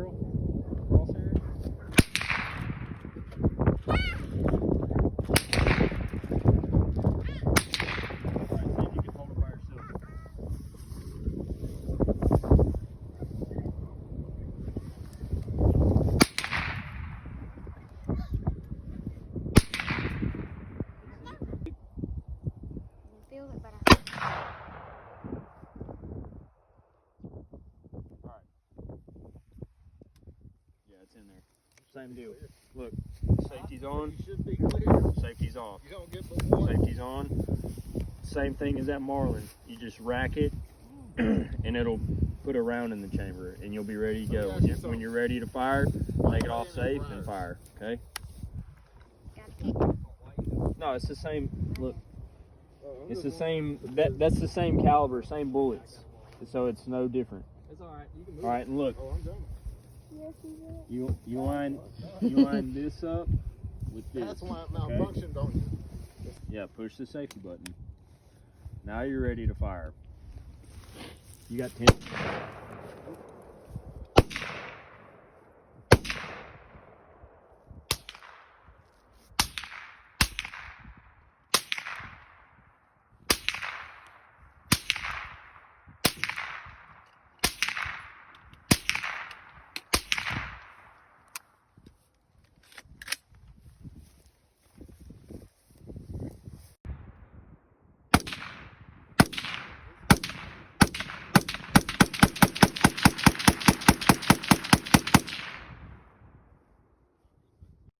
barrel crosshair. Feel it better. Yeah, it's in there. Same deal. Look, safety's on. You should be clear. Safety's off. You don't get but one. Safety's on. Same thing as that marlin. You just rack it, and it'll put a round in the chamber, and you'll be ready to go. When you're ready to fire, take it off safe and fire. Okay? No, it's the same. Look, it's the same. That's the same caliber, same bullets. So it's no different. It's all right. You can move. All right, and look. Oh, I'm done. You line this up with this. That's why it malfunctioned on you. Yeah, push the safety button. Now you're ready to fire. You got 10.